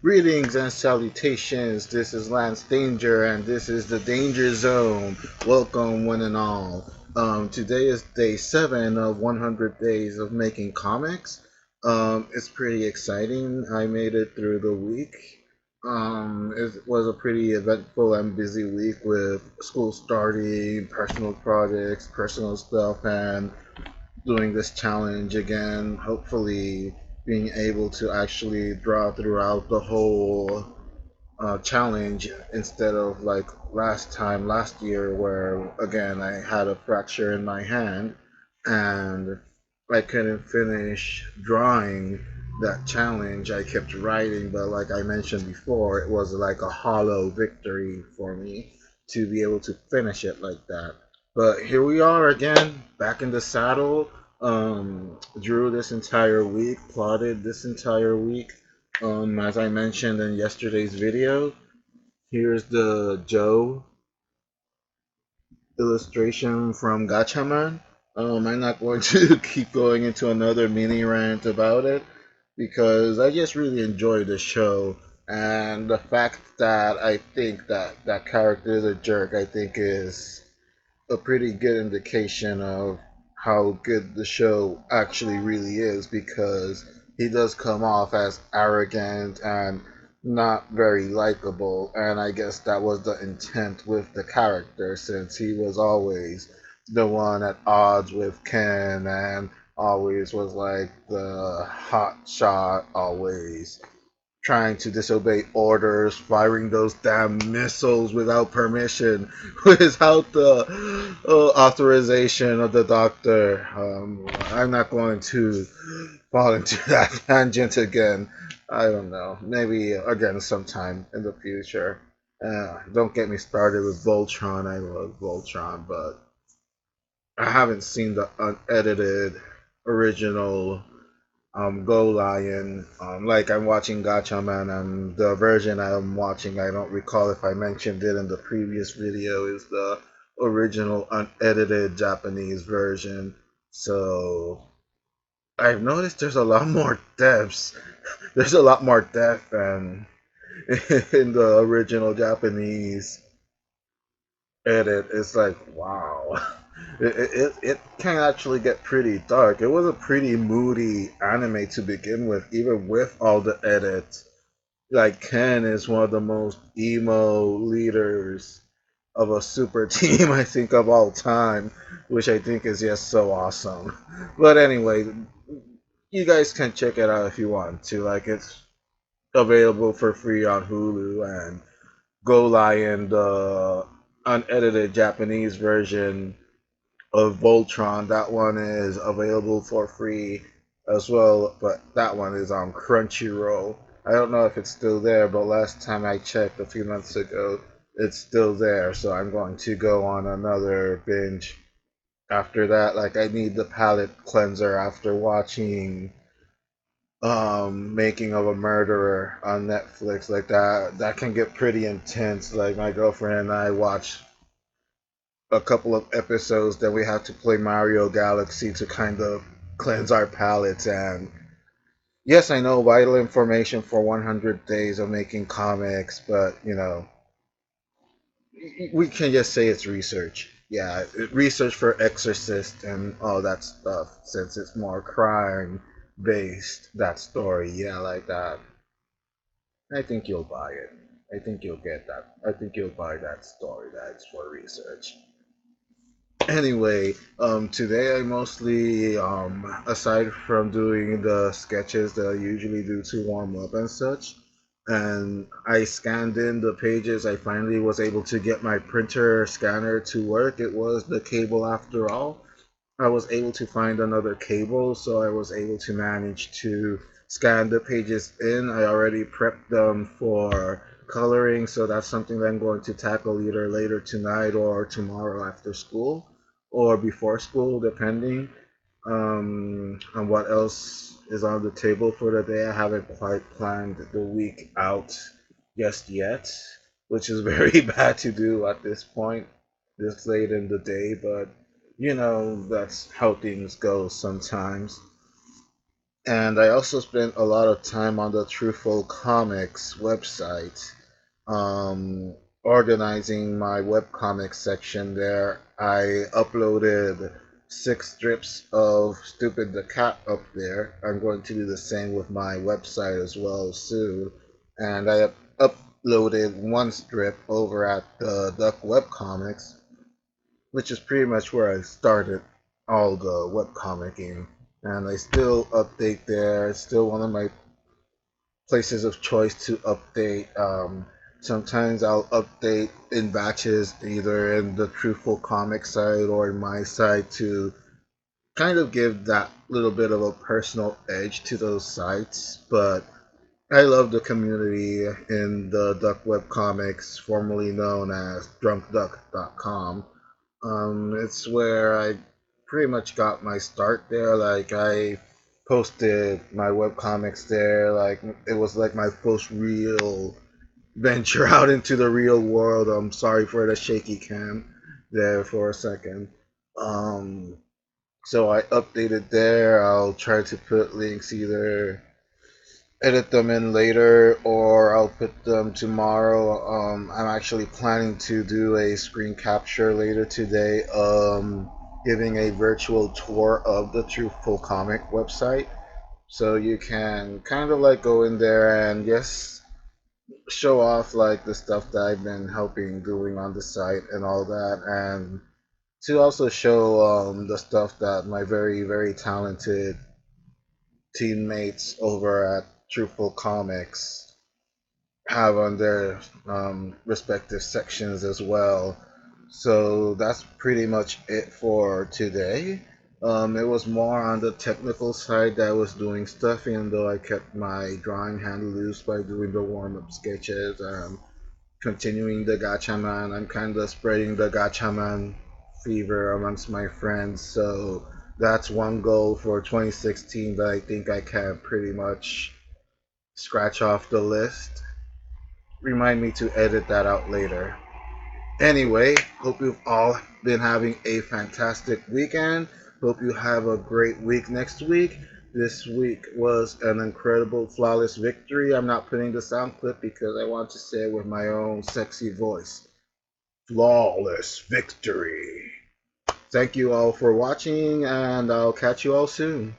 Greetings and salutations. This is Lance Danger, and this is the Danger Zone. Welcome, one and all. Today is day 7 of 100 days of making comics. It's pretty exciting. I made it through the week. It was a pretty eventful and busy week with school starting, personal projects, personal stuff, and doing this challenge again. Hopefully, being able to actually draw throughout the whole challenge instead of like last year, where again I had a fracture in my hand and I couldn't finish drawing that challenge. I kept writing, but like I mentioned before, it was like a hollow victory for me to be able to finish it like that. But here we are again, back in the saddle. Drew this entire week, plotted this entire week. As I mentioned in yesterday's video, here's the Joe illustration from Gatchaman. I'm not going to keep going into another mini rant about it because I just really enjoy the show. And the fact that I think that that character is a jerk, I think is a pretty good indication of how good the show actually really is, because he does come off as arrogant and not very likable, and I guess that was the intent with the character, since he was always the one at odds with Ken and always was like the hot shot, always trying to disobey orders, firing those damn missiles without permission, without the authorization of the doctor. I'm not going to fall into that tangent again. I don't know. Maybe again sometime in the future. Don't get me started with Voltron. I love Voltron, but I haven't seen the unedited original Go Lion. Like I'm watching Gatchaman, and the version I'm watching, I don't recall if I mentioned it in the previous video, is the original unedited Japanese version. So I've noticed there's a lot more deaths. There's a lot more death than in the original Japanese edit. It's like, wow. It can actually get pretty dark. It was a pretty moody anime to begin with, even with all the edits. Like, Ken is one of the most emo leaders of a super team, I think, of all time, which I think is just so awesome. But anyway, you guys can check it out if you want to. Like, it's available for free on Hulu, and Go Lion, the unedited Japanese version of Voltron. That one is available for free as well, but that one is on Crunchyroll. I don't know if it's still there, but last time I checked a few months ago, it's still there. So I'm going to go on another binge after that. Like, I need the palate cleanser after watching Making of a Murderer on Netflix. Like, that can get pretty intense. Like, my girlfriend and I watched a couple of episodes, then we had to play Mario Galaxy to kind of cleanse our palates. And yes, I know, vital information for 100 days of making comics, but we can just say it's research. Yeah, research for Exorcist and all that stuff, since it's more crime based, that story. Yeah, like that. I think you'll buy it. I think you'll get that. I think you'll buy that story. That's for research. Anyway, today I mostly, aside from doing the sketches that I usually do to warm up and such, and I scanned in the pages, I finally was able to get my printer scanner to work. It was the cable after all. I was able to find another cable, so I was able to manage to scan the pages in. I already prepped them for coloring, so that's something that I'm going to tackle either later tonight or tomorrow after school or before school, depending on what else is on the table for the day. I haven't quite planned the week out just yet, which is very bad to do at this point, this late in the day, but that's how things go sometimes. And I also spent a lot of time on the Truthful Comics website, organizing my webcomics section there. I uploaded 6 strips of Stupid the Cat up there. I'm going to do the same with my website as well soon. And I uploaded 1 strip over at the Duck Webcomics, which is pretty much where I started all the webcomicking. And I still update there. It's still one of my places of choice to update. Sometimes I'll update in batches, either in the Truthful Comic side or in my side, to kind of give that little bit of a personal edge to those sites. But I love the community in the Duck Web Comics, formerly known as drunkduck.com. It's where I pretty much got my start there. Like, I posted my webcomics there. Like, it was like my first real venture out into the real world. I'm sorry for the shaky cam there for a second. Um, so I updated there. I'll try to put links, either edit them in later or I'll put them tomorrow. I'm actually planning to do a screen capture later today, giving a virtual tour of the Truthful Comic website. So you can kind of like go in there and just show off like the stuff that I've been helping doing on the site and all that, and to also show the stuff that my very talented teammates over at Truthful Comics have on their respective sections as well. So that's pretty much it for today. It was more on the technical side that I was doing stuff, even though I kept my drawing hand loose by doing the warm up sketches and continuing the Gatchaman. I'm kind of spreading the Gatchaman fever amongst my friends. So that's one goal for 2016 that I think I can pretty much scratch off the list. Remind me to edit that out later. Anyway, hope you've all been having a fantastic weekend. Hope you have a great week next week. This week was an incredible, flawless victory. I'm not putting the sound clip because I want to say it with my own sexy voice. Flawless victory. Thank you all for watching, and I'll catch you all soon.